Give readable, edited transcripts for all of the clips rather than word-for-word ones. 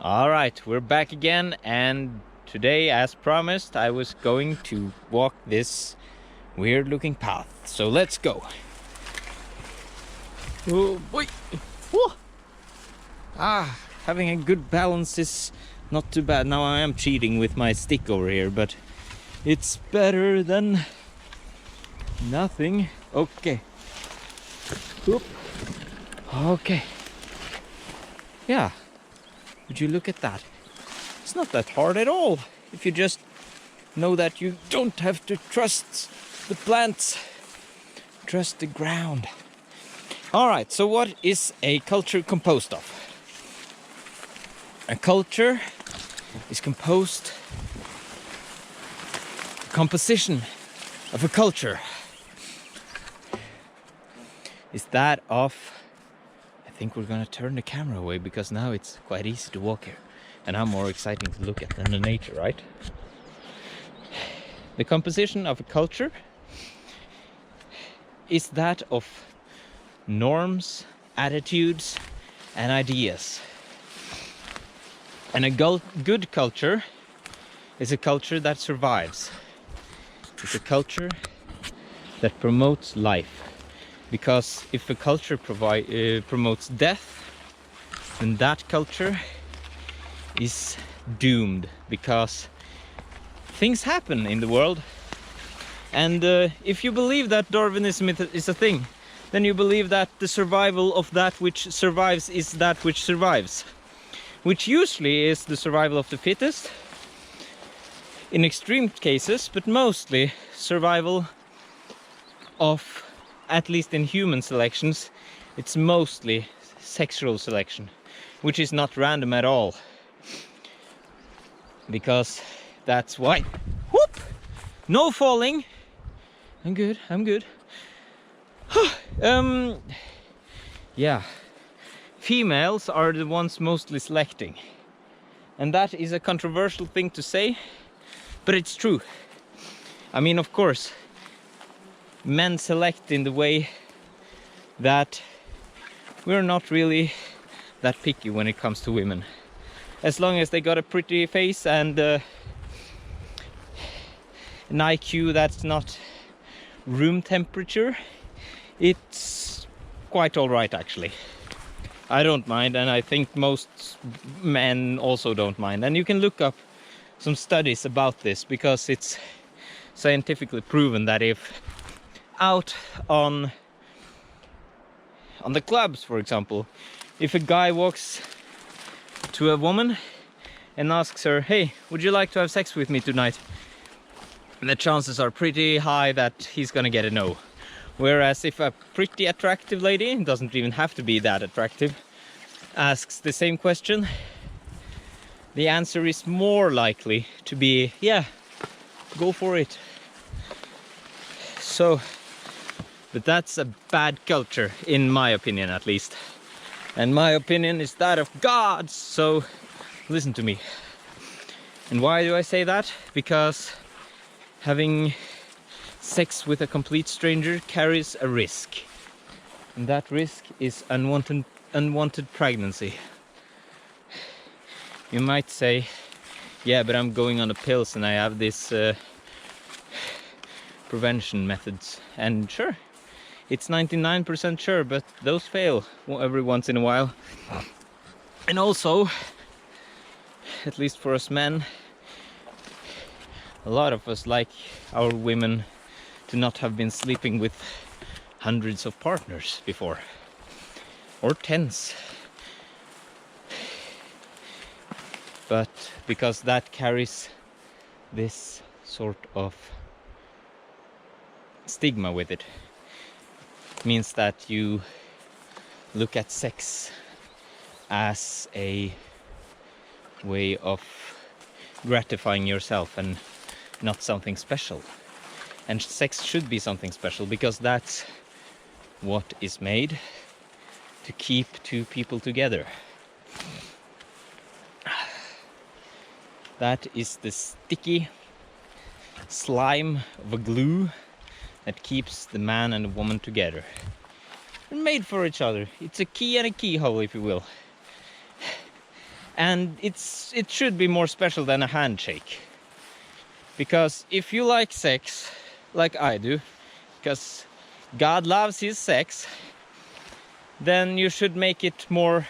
All right, we're back again, and today, as promised, I was going to walk this weird looking path. So let's go. Oh boy. Whoa. Having a good balance is not too bad. Now I am cheating with my stick over here, but it's better than nothing. Okay. Oop. Okay. Yeah. Would you look at that? It's not that hard at all. If you just know that you don't have to trust the plants, trust the ground. All right, so what is a culture composed of? A culture is composed, the composition of a culture is that of, I think we're gonna turn the camera away because now it's quite easy to walk here and I'm more exciting to look at than the nature, right? The composition of a culture is that of norms, attitudes, and ideas. And a good culture is a culture that survives. It's a culture that promotes life. Because if a culture promotes death, then that culture is doomed. Because things happen in the world. And if you believe that Darwinism is a thing, then you believe that the survival of that which survives is that which survives. Which usually is the survival of the fittest in extreme cases, but mostly survival of, at least in human selections, it's mostly sexual selection, which is not random at all. Because that's why. Whoop! No falling. I'm good, I'm good. Yeah. Females are the ones mostly selecting. And that is a controversial thing to say, but it's true. I mean, of course, men select in the way that we're not really that picky when it comes to women. As long as they got a pretty face and an IQ that's not room temperature, it's quite alright actually. I don't mind, and I think most men also don't mind. And you can look up some studies about this because it's scientifically proven that if out on the clubs, for example, if a guy walks to a woman and asks her, "Hey, would you like to have sex with me tonight?" the chances are pretty high that he's gonna get a no. Whereas if a pretty attractive lady, doesn't even have to be that attractive, asks the same question, the answer is more likely to be, yeah, go for it. So, but that's a bad culture, in my opinion at least. And my opinion is that of God, so listen to me. And why do I say that? Because having sex with a complete stranger carries a risk. And that risk is unwanted pregnancy. You might say, yeah, but I'm going on the pills and I have this prevention methods. And sure, it's 99% sure, but those fail every once in a while. And also, at least for us men, a lot of us like our women to not have been sleeping with hundreds of partners before, or tens. But because that carries this sort of stigma with it, means that you look at sex as a way of gratifying yourself and not something special. And sex should be something special because that's what is made to keep two people together. That is the sticky slime of a glue that keeps the man and the woman together. And made for each other. It's a key and a keyhole, if you will. And it should be more special than a handshake. Because if you like sex, like I do, because God loves his sex, then you should make it more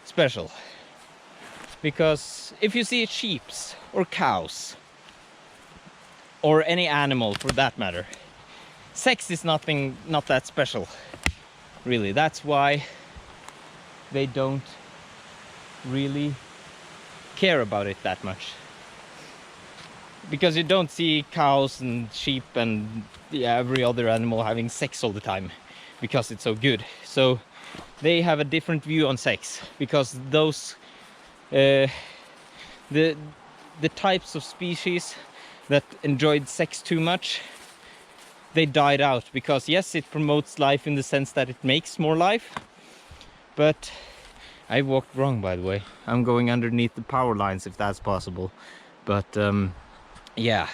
special. Because if you see sheep or cows, or any animal for that matter, sex is not that special, really. That's why they don't really care about it that much. Because you don't see cows and sheep and every other animal having sex all the time because it's so good. So they have a different view on sex, because those the types of species that enjoyed sex too much, they died out. Because yes, it promotes life in the sense that it makes more life, but I walked wrong, by the way. I'm going underneath the power lines, if that's possible. But yeah,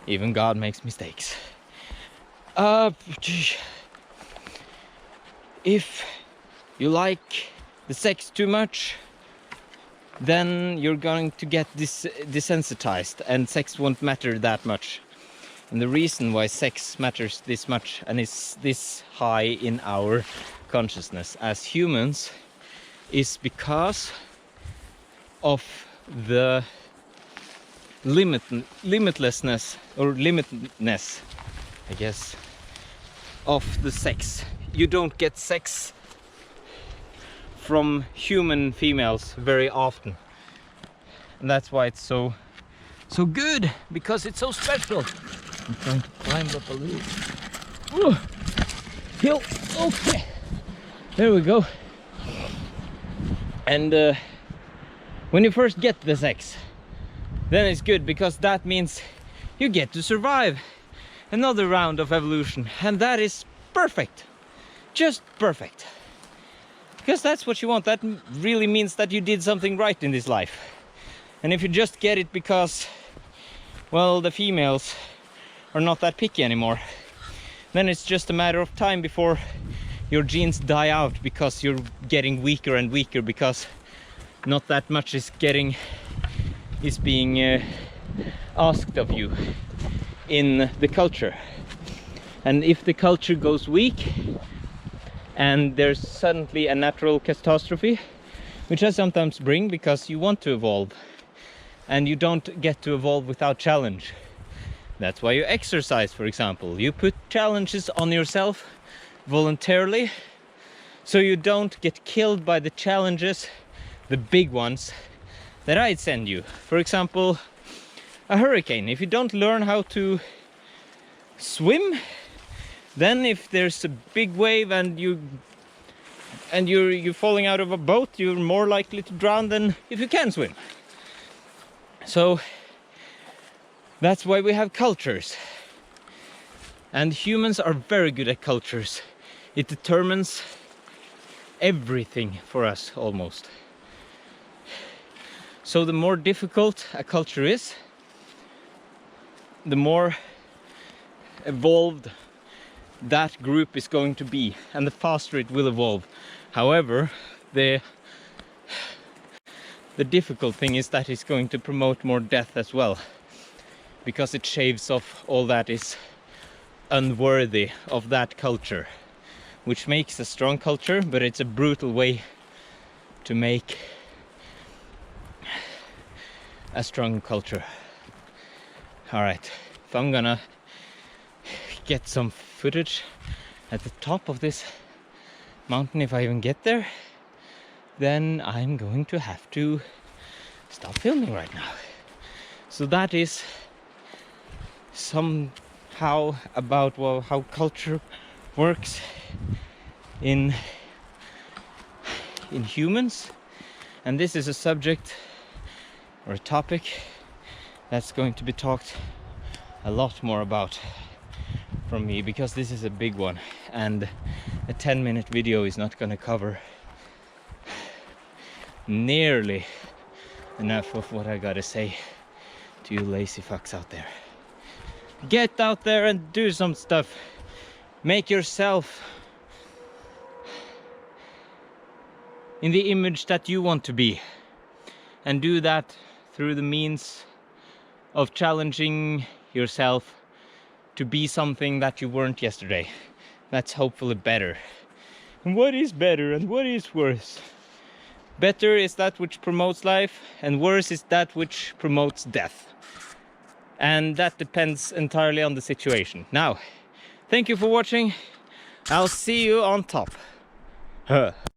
even God makes mistakes. If you like the sex too much, then you're going to get desensitized, and sex won't matter that much. And the reason why sex matters this much and is this high in our consciousness as humans is because of the limitlessness, I guess, of the sex. You don't get sex from human females very often, and that's why it's so good, because it's so special. I'm trying to climb up a little hill. Okay, there we go. And when you first get the sex, then it's good, because that means you get to survive another round of evolution, and that is perfect, just perfect. Because that's what you want. That really means that you did something right in this life. And if you just get it because, well, the females are not that picky anymore, then it's just a matter of time before your genes die out, because you're getting weaker and weaker, because not that much is being asked of you in the culture. And if the culture goes weak, and there's suddenly a natural catastrophe, which I sometimes bring, because you want to evolve, and you don't get to evolve without challenge. That's why you exercise, for example. You put challenges on yourself voluntarily, so you don't get killed by the challenges, the big ones, that I'd send you. For example, a hurricane. If you don't learn how to swim, then if there's a big wave and you're falling out of a boat, you're more likely to drown than if you can swim. So that's why we have cultures. And humans are very good at cultures. It determines everything for us, almost. So the more difficult a culture is, the more evolved that group is going to be, and the faster it will evolve. However, the difficult thing is that it's going to promote more death as well, because it shaves off all that is unworthy of that culture, which makes a strong culture, but it's a brutal way to make a strong culture. All right, if I'm gonna get some footage at the top of this mountain, if I even get there, then I'm going to have to stop filming right now. So that is somehow about, well, how culture works in humans. And this is a subject or a topic that's going to be talked a lot more about from me, because this is a big one, and a 10-minute video is not going to cover nearly enough of what I gotta say to you lazy fucks out there. Get out there and do some stuff. Make yourself in the image that you want to be, and do that through the means of challenging yourself to be something that you weren't yesterday. That's hopefully better. And what is better and what is worse? Better is that which promotes life, and worse is that which promotes death. And that depends entirely on the situation. Now, thank you for watching. I'll see you on top.